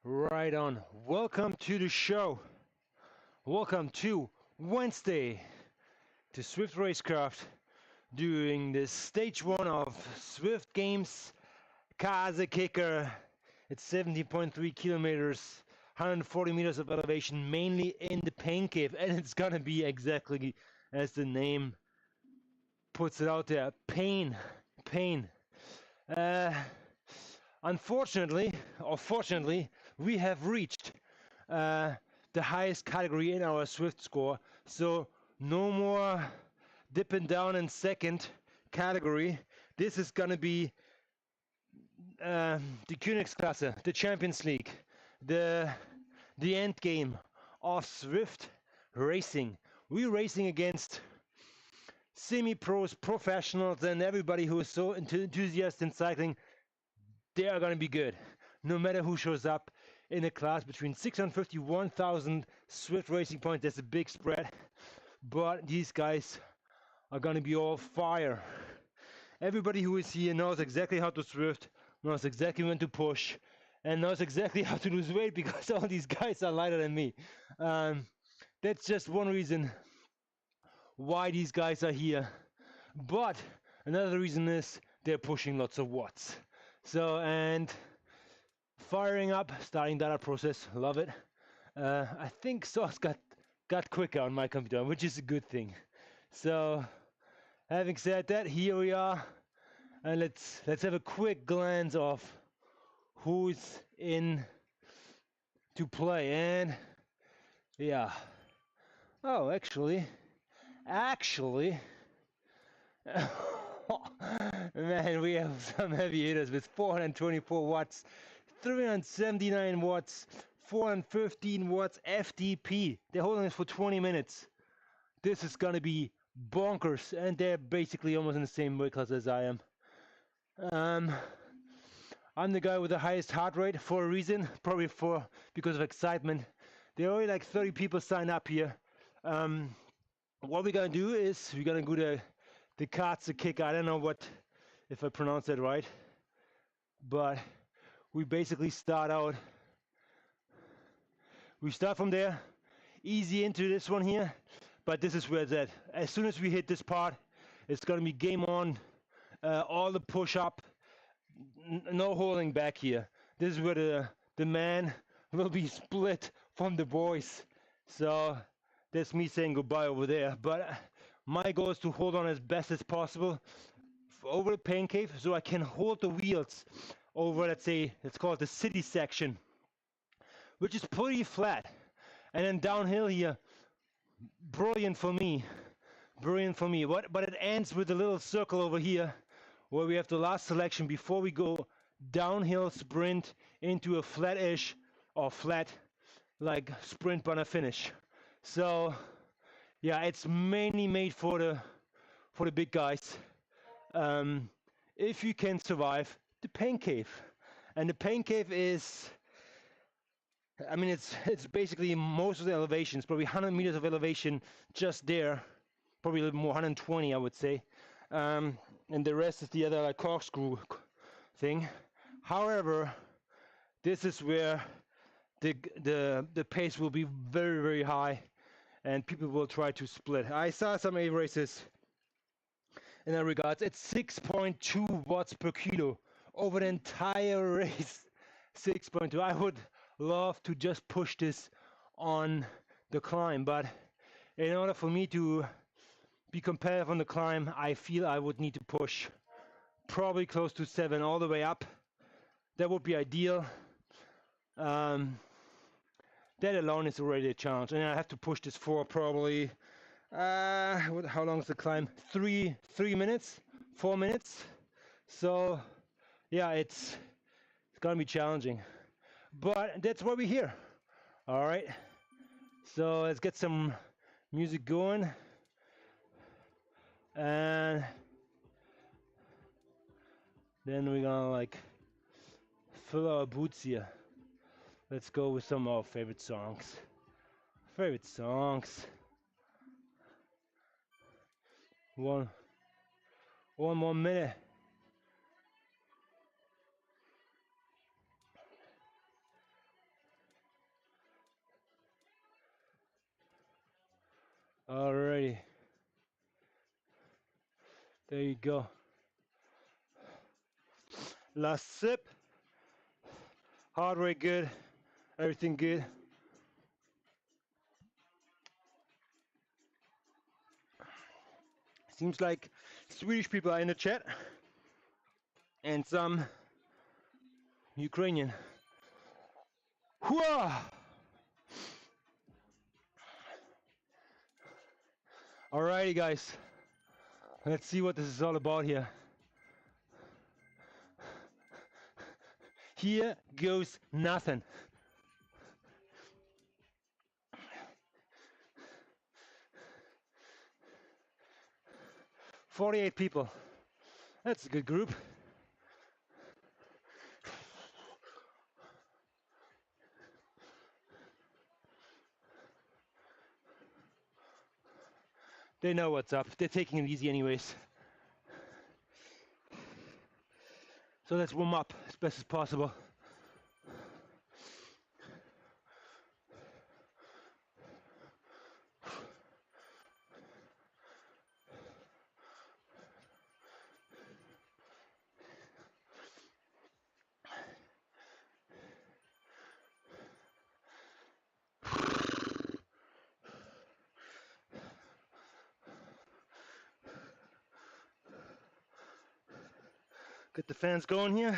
Right on. Welcome to the show. Welcome to Wednesday to Zwift Racecraft doing the stage one of Zwift Games Kaze kicker. It's 17.3 kilometers, 140 meters of elevation, mainly in the pain cave, and it's gonna be exactly as the name puts it out there. Pain. Uh, Unfortunately, or fortunately, we have reached the highest category in our Zwift score. So no more dipping down in second category. This is gonna be the Königsklasse, the Champions League, the end game of Zwift racing. We're racing against semi-pros, professionals, and everybody who is so enthusiastic in cycling. They are going to be good, no matter who shows up in a class between 650 1,000 Zwift racing points. That's a big spread, but these guys are going to be all fire. Everybody who is here knows exactly how to Zwift, knows exactly when to push, and knows exactly how to lose weight because all these guys are lighter than me. That's just one reason why these guys are here. But another reason is they're pushing lots of watts. So, and firing up, starting data process, love it. I think Sauce got quicker on my computer, which is a good thing. So, having said that, here we are, and let's have a quick glance of who's in to play. And yeah, oh, actually. Man, we have some heavy hitters with 424 watts, 379 watts, 415 watts FTP. They're holding it for 20 minutes. This is gonna be bonkers, and they're basically almost in the same weight class as I am. I'm the guy with the highest heart rate for a reason, probably because of excitement. There are only like 30 people sign up here. What we're gonna do is we're gonna go to the Kaze kick. I don't know if I pronounce that right, but we basically start from there, easy into this one here, but this is where it's at. As soon as we hit this part, it's gonna be game on, all the push up, no holding back here. This is where the man will be split from the boys. So that's me saying goodbye over there, but my goal is to hold on as best as possible over the pain cave so I can hold the wheels over, let's call it the city section, which is pretty flat, and then downhill here, brilliant for me. But it ends with a little circle over here where we have the last selection before we go downhill sprint into a flat-ish or flat like sprint banner finish. So yeah, it's mainly made for the big guys. If you can survive the pain cave, and the pain cave is, I mean, it's basically most of the elevations, probably 100 meters of elevation just there, probably a little more, 120, I would say, and the rest is the other like corkscrew thing. However, this is where the pace will be very, very high, and people will try to split. I saw some A races in that regards. It's 6.2 watts per kilo over the entire race. 6.2. I would love to just push this on the climb, but in order for me to be competitive on the climb, I feel I would need to push probably close to 7 all the way up. That would be ideal. That alone is already a challenge, and I have to push this for probably how long is the climb? 3 minutes, 4 minutes. So yeah, it's gonna be challenging, but that's why we're here. All right, so let's get some music going, and then we're gonna like fill our boots here. Let's go with some of our favorite songs. One more minute. Alrighty. There you go. Last sip. Heart rate good. Everything good. Seems like Swedish people are in the chat and some Ukrainian. Whoa! Alrighty, guys. Let's see what this is all about here. Here goes nothing. "48 people. That's a good group. They know what's up. They're taking it easy anyways. So let's warm up as best as possible. Get the fans going here.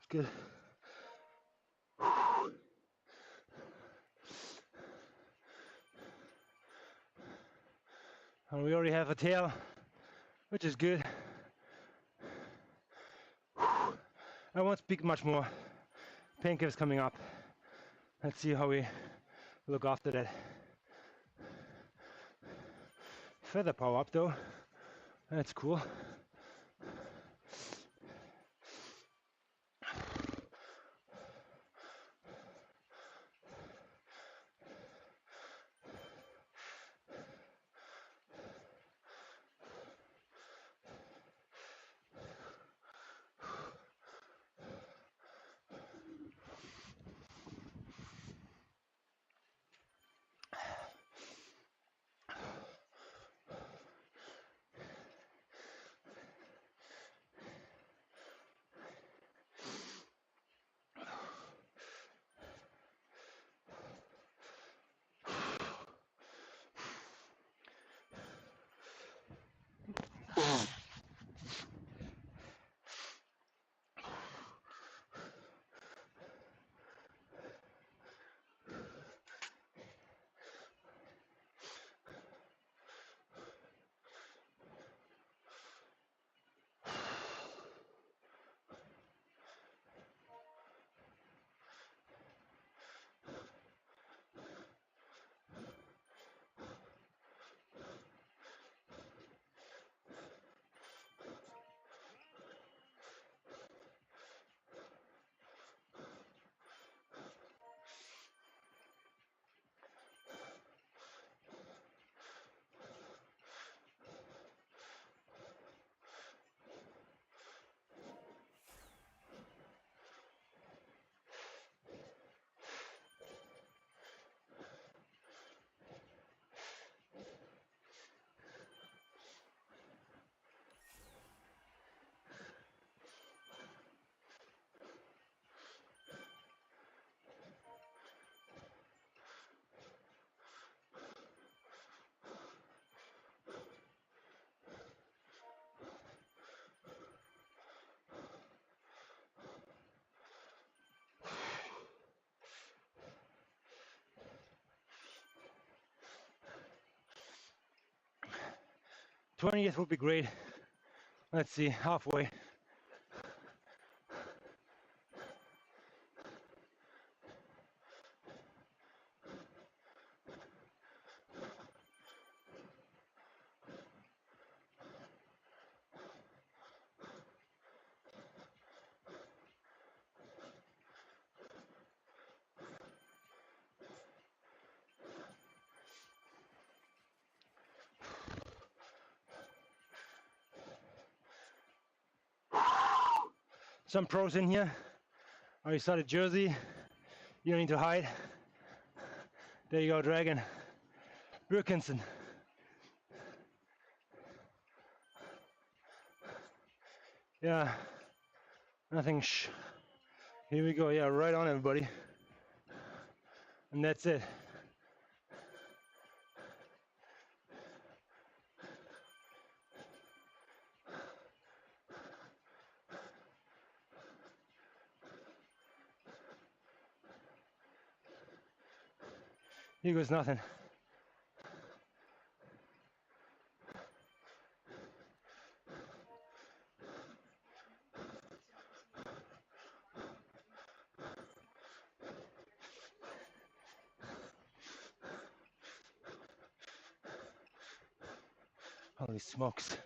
Good. And we already have a tail, which is good. I won't speak much more. Painkiller's coming up. Let's see how we look after that. Feather power up though. That's cool. '20th would be great. Let's see, halfway. Some pros in here. Oh, you saw the jersey. You don't need to hide. There you go, Dragon. Birkinson. Yeah, nothing. Here we go. Yeah, right on, everybody. And that's it. Here goes nothing. Holy smokes.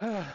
Come on.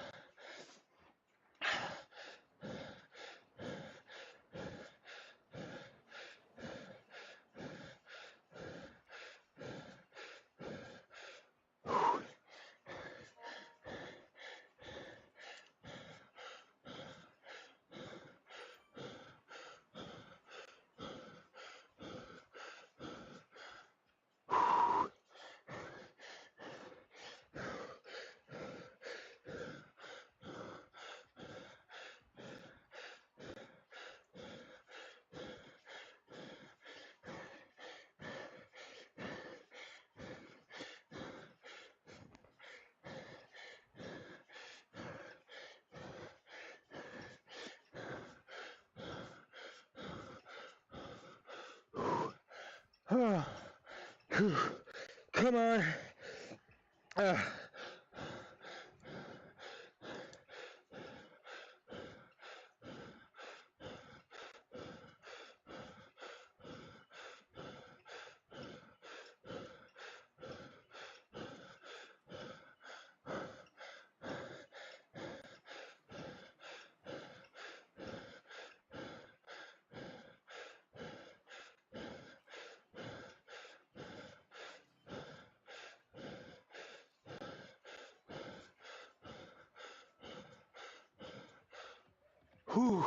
Whew.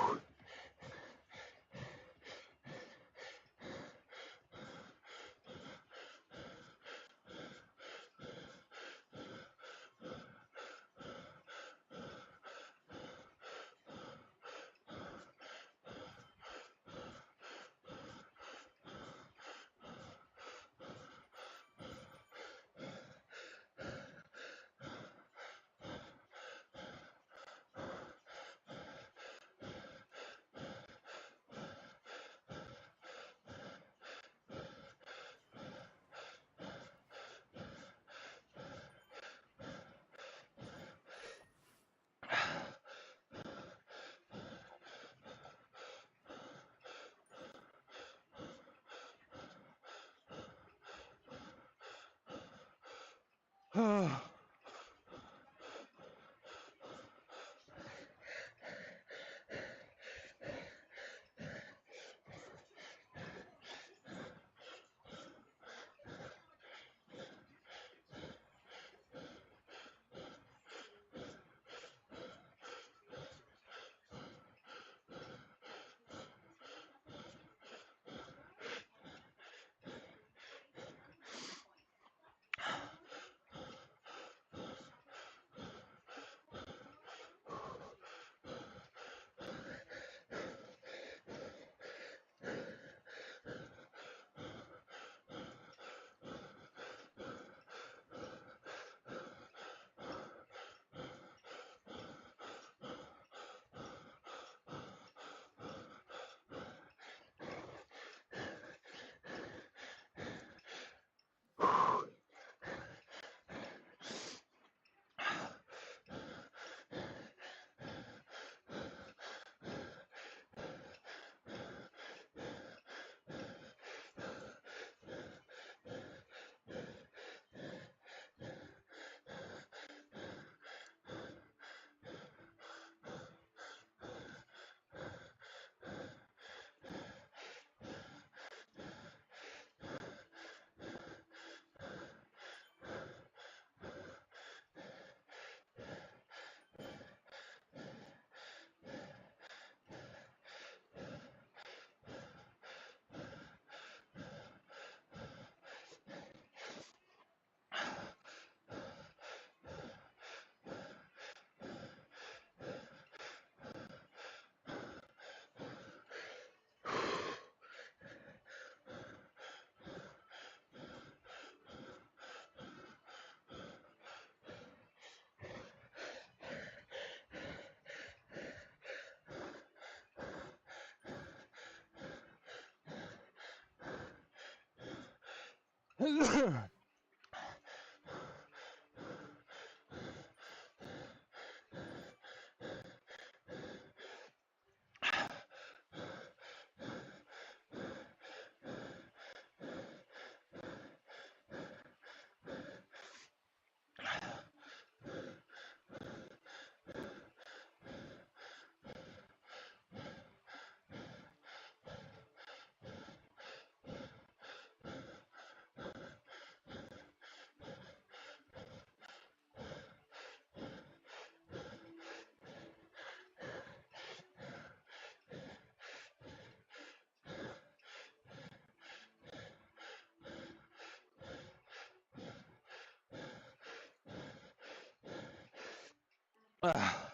Ah.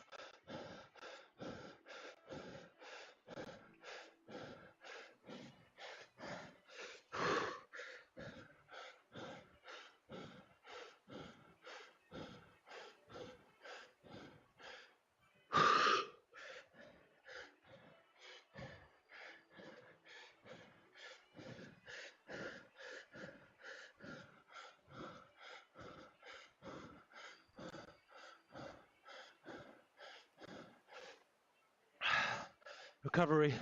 Recovery.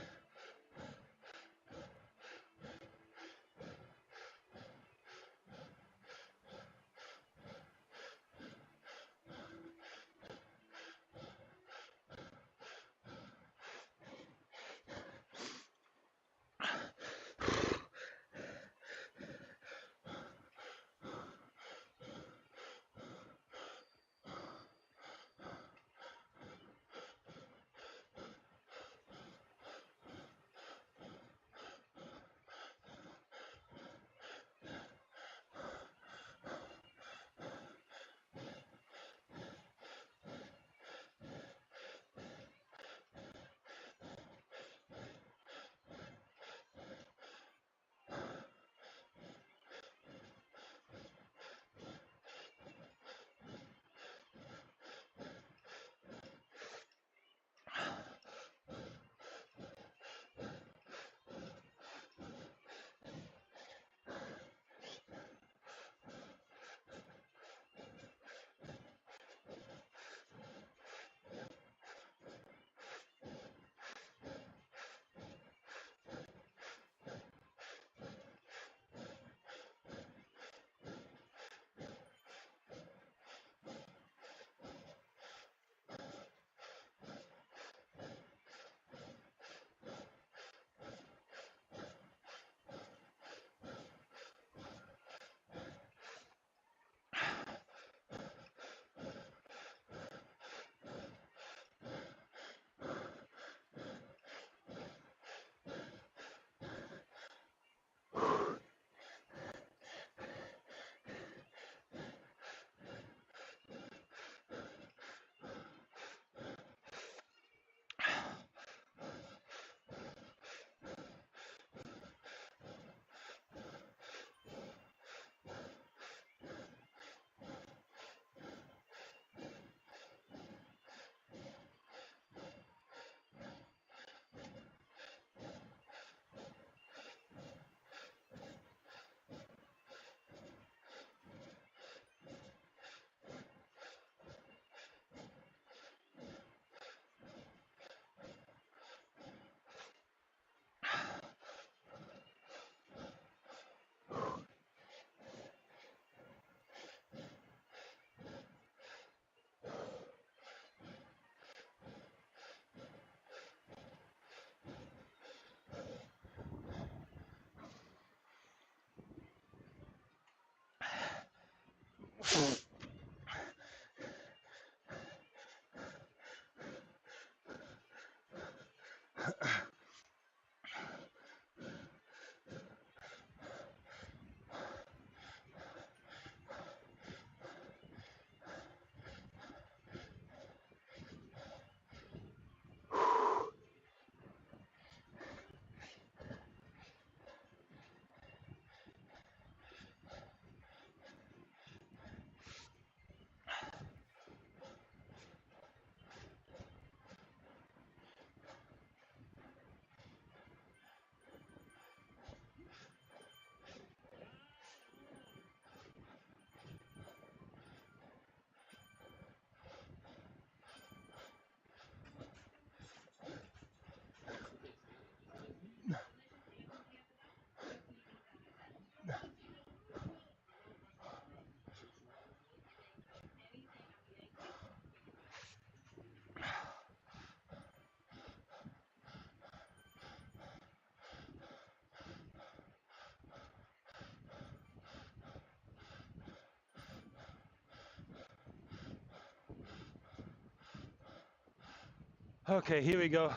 Okay, here we go.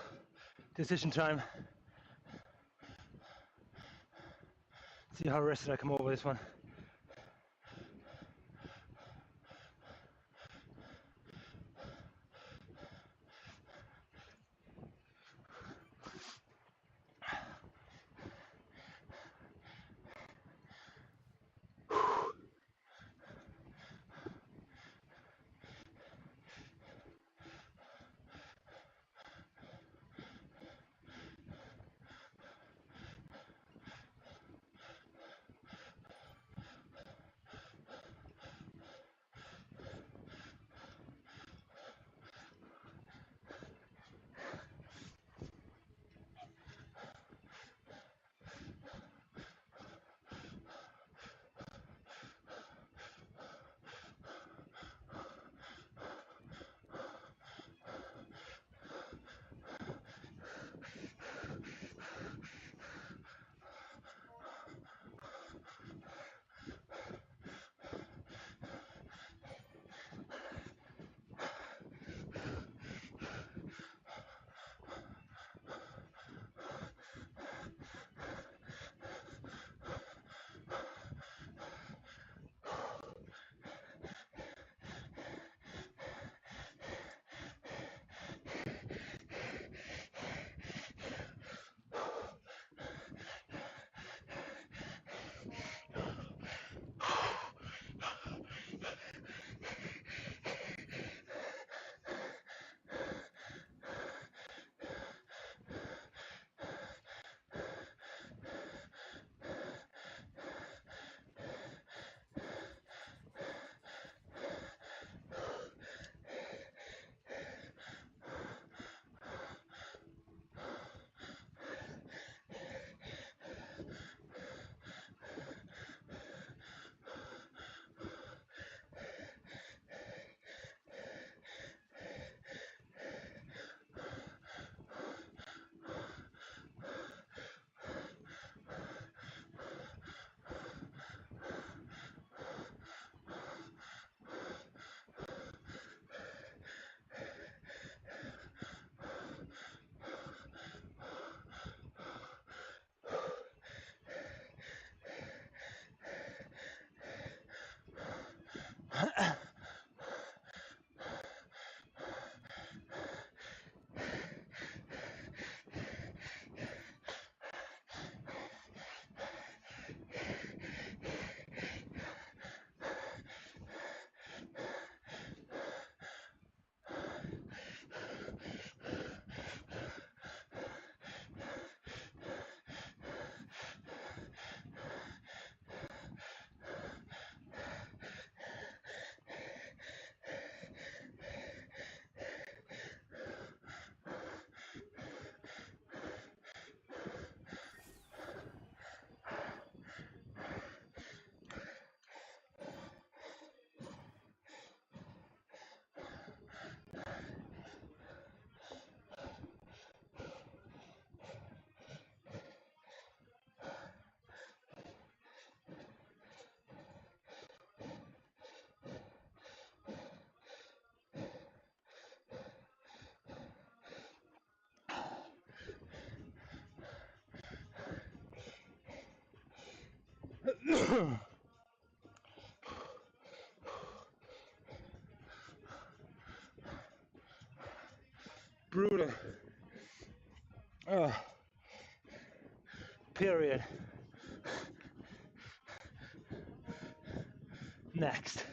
Decision time. See how rested I come over this one. Brutal. Period. Next.